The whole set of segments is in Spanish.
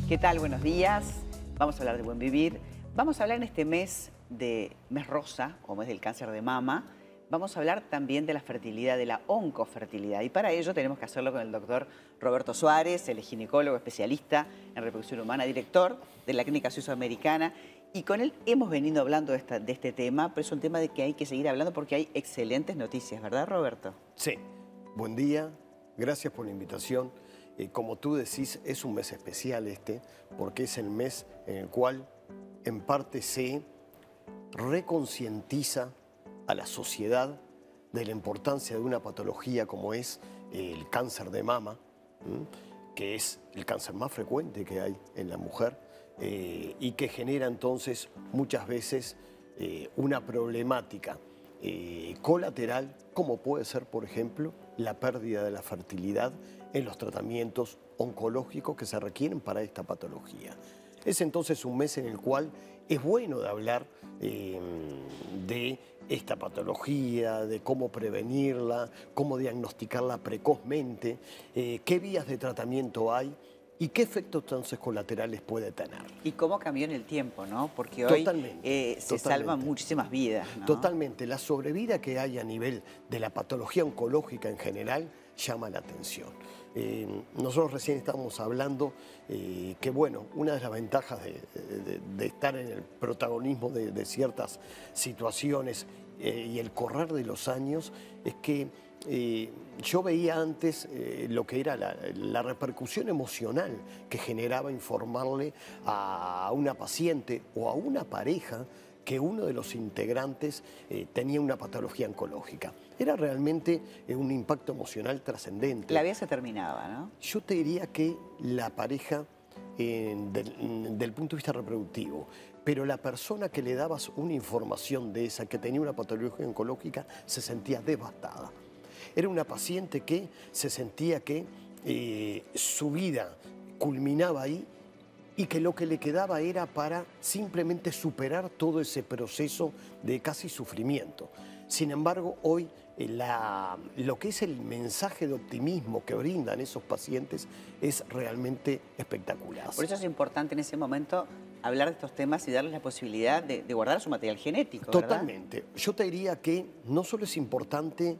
¿Qué tal? Buenos días. Vamos a hablar de buen vivir. Vamos a hablar en este mes mes rosa, o mes del cáncer de mama. Vamos a hablar también de la fertilidad, de la oncofertilidad. Y para ello tenemos que hacerlo con el doctor Roberto Suárez, el ginecólogo especialista en reproducción humana, director de la Clínica Suizo-Americana. Y con él hemos venido hablando de este tema, pero es un tema de que hay que seguir hablando porque hay excelentes noticias, ¿verdad, Roberto? Sí. Buen día. Gracias por la invitación. Como tú decís, es un mes especial porque es el mes en el cual en parte se reconcientiza a la sociedad de la importancia de una patología como es el cáncer de mama, que es el cáncer más frecuente que hay en la mujer y que genera entonces muchas veces una problemática colateral, como puede ser, por ejemplo, la pérdida de la fertilidad en los tratamientos oncológicos que se requieren para esta patología. Es entonces un mes en el cual es bueno de hablar de esta patología, de cómo prevenirla, cómo diagnosticarla precozmente, qué vías de tratamiento hay y qué efectos entonces colaterales puede tener. Y cómo cambió en el tiempo, ¿no? Porque hoy se salvan muchísimas vidas, ¿no? Totalmente. La sobrevida que hay a nivel de la patología oncológica en general llama la atención. Nosotros recién estábamos hablando que, bueno, una de las ventajas de estar en el protagonismo de ciertas situaciones y el correr de los años es que yo veía antes lo que era la repercusión emocional que generaba informarle a una paciente o a una pareja que uno de los integrantes tenía una patología oncológica. Era realmente un impacto emocional trascendente. La vida se terminaba, ¿no? Yo te diría que la pareja, del punto de vista reproductivo, pero la persona que le dabas una información de esa, que tenía una patología oncológica, se sentía devastada. Era una paciente que se sentía que su vida culminaba ahí y que lo que le quedaba era para simplemente superar todo ese proceso de casi sufrimiento. Sin embargo, hoy lo que es el mensaje de optimismo que brindan esos pacientes es realmente espectacular. Por eso es importante en ese momento hablar de estos temas y darles la posibilidad de guardar su material genético, ¿verdad? Totalmente. Yo te diría que no solo es importante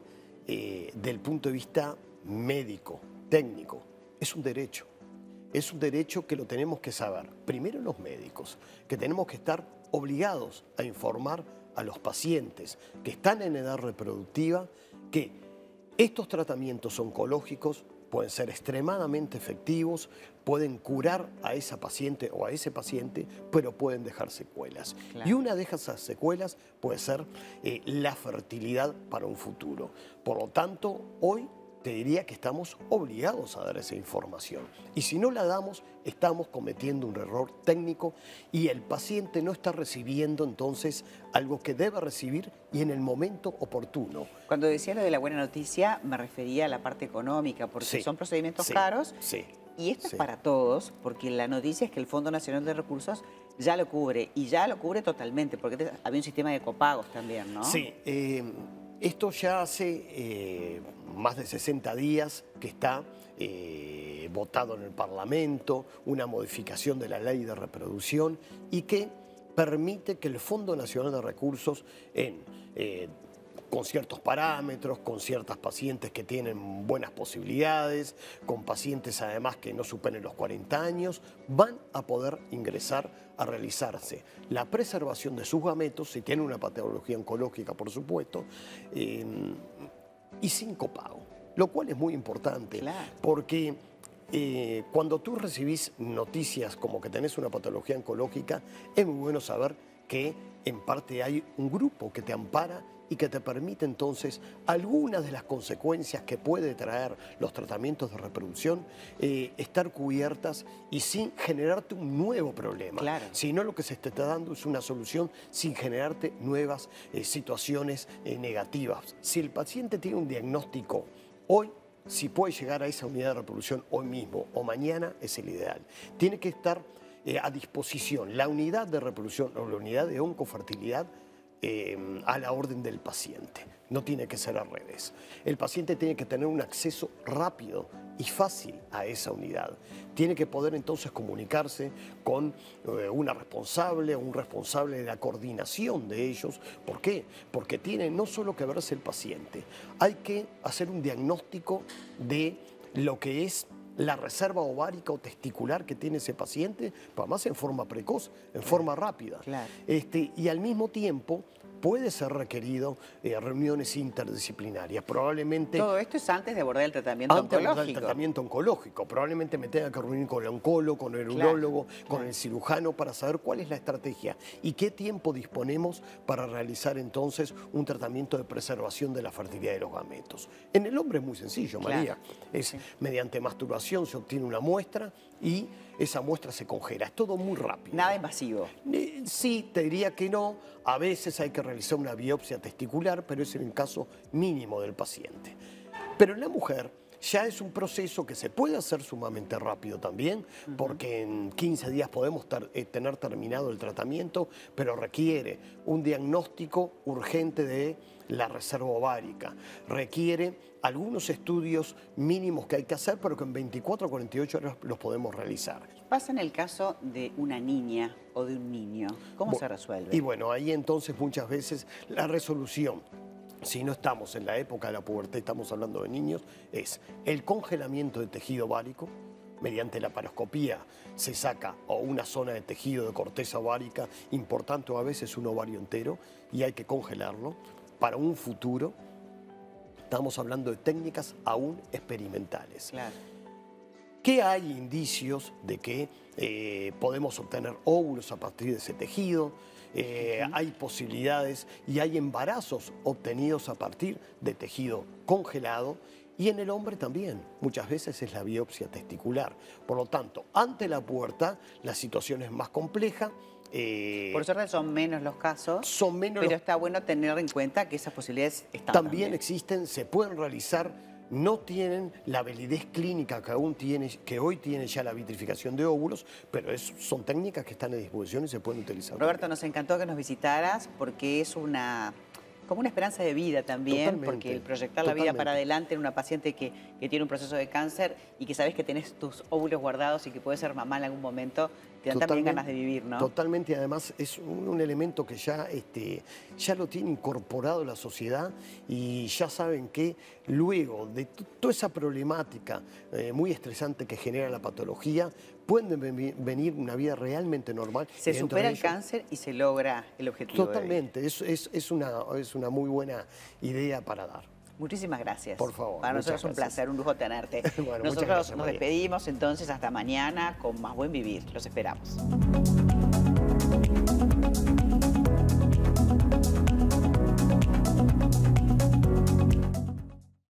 del punto de vista médico, técnico, es un derecho. Es un derecho que lo tenemos que saber. Primero los médicos, que tenemos que estar obligados a informar a los pacientes que están en edad reproductiva que estos tratamientos oncológicos pueden ser extremadamente efectivos, pueden curar a esa paciente o a ese paciente, pero pueden dejar secuelas. Claro. Y una de esas secuelas puede ser la fertilidad para un futuro. Por lo tanto, hoy te diría que estamos obligados a dar esa información. Y si no la damos, estamos cometiendo un error técnico y el paciente no está recibiendo entonces algo que debe recibir y en el momento oportuno. Cuando decía lo de la buena noticia, me refería a la parte económica, porque son procedimientos caros. Y esto es para todos, porque la noticia es que el Fondo Nacional de Recursos ya lo cubre, y ya lo cubre totalmente, porque había un sistema de copagos también, ¿no? Sí, esto ya hace más de 60 días que está votado en el Parlamento, una modificación de la ley de reproducción y que permite que el Fondo Nacional de Recursos, con ciertos parámetros, con ciertas pacientes que tienen buenas posibilidades, con pacientes además que no superen los 40 años, van a poder ingresar a realizarse la preservación de sus gametos, si tienen una patología oncológica, por supuesto, y sin copago, lo cual es muy importante, porque cuando tú recibís noticias como que tenés una patología oncológica, es muy bueno saber que en parte hay un grupo que te ampara y que te permite entonces algunas de las consecuencias que puede traer los tratamientos de reproducción estar cubiertas y sin generarte un nuevo problema. Claro. Sino lo que se te está dando es una solución sin generarte nuevas situaciones negativas. Si el paciente tiene un diagnóstico hoy, si puede llegar a esa unidad de reproducción hoy mismo o mañana, es el ideal. Tiene que estar a disposición la unidad de reproducción o la unidad de oncofertilidad a la orden del paciente. No tiene que ser al revés. El paciente tiene que tener un acceso rápido y fácil a esa unidad. Tiene que poder entonces comunicarse con una responsable o un responsable de la coordinación de ellos. ¿Por qué? Porque tiene no solo que verse el paciente, hay que hacer un diagnóstico de lo que es la reserva ovárica o testicular que tiene ese paciente, pero además en forma precoz, en forma rápida. Claro. Y al mismo tiempo puede ser requerido reuniones interdisciplinarias. Probablemente... Todo esto es antes de abordar el tratamiento oncológico. Antes del tratamiento oncológico. Probablemente me tenga que reunir con el oncólogo, con el urólogo, con el cirujano para saber cuál es la estrategia y qué tiempo disponemos para realizar entonces un tratamiento de preservación de la fertilidad de los gametos. En el hombre es muy sencillo, María. Es mediante masturbación se obtiene una muestra y esa muestra se congela. Es todo muy rápido. Nada invasivo. Sí, te diría que no. A veces hay que realizar una biopsia testicular, pero es en el caso mínimo del paciente. Pero en la mujer ya es un proceso que se puede hacer sumamente rápido también, porque en 15 días podemos tener terminado el tratamiento, pero requiere un diagnóstico urgente de la reserva ovárica. Requiere algunos estudios mínimos que hay que hacer, pero que en 24 o 48 horas los podemos realizar. ¿Qué pasa en el caso de una niña o de un niño? ¿Cómo se resuelve? Y bueno, ahí entonces muchas veces la resolución, si no estamos en la época de la pubertad, estamos hablando de niños, es el congelamiento de tejido ovárico. Mediante la paroscopía se saca o una zona de tejido de corteza ovárica importante o a veces un ovario entero y hay que congelarlo para un futuro. Estamos hablando de técnicas aún experimentales. Claro. ¿Qué hay indicios de que podemos obtener óvulos a partir de ese tejido? Hay posibilidades y hay embarazos obtenidos a partir de tejido congelado y en el hombre también. Muchas veces es la biopsia testicular. Por lo tanto, ante la pubertad la situación es más compleja. Por suerte son menos los casos, pero está bueno tener en cuenta que esas posibilidades están también existen, se pueden realizar, no tienen la validez clínica que hoy tiene ya la vitrificación de óvulos, pero son técnicas que están a disposición y se pueden utilizar. Roberto, nos encantó que nos visitaras porque es como una esperanza de vida también, porque el proyectar la vida para adelante en una paciente que tiene un proceso de cáncer y que sabes que tenés tus óvulos guardados y que puede ser mamá en algún momento, te dan también ganas de vivir, ¿no? Totalmente, además es un elemento que ya lo tiene incorporado la sociedad y ya saben que luego de toda esa problemática muy estresante que genera la patología, pueden venir una vida realmente normal. Se supera el cáncer y se logra el objetivo. Totalmente, es una muy buena idea para dar. Muchísimas gracias. Por favor. Para nosotros es un placer, un lujo tenerte. Bueno, nosotros nos despedimos entonces hasta mañana con más Buen Vivir. Los esperamos.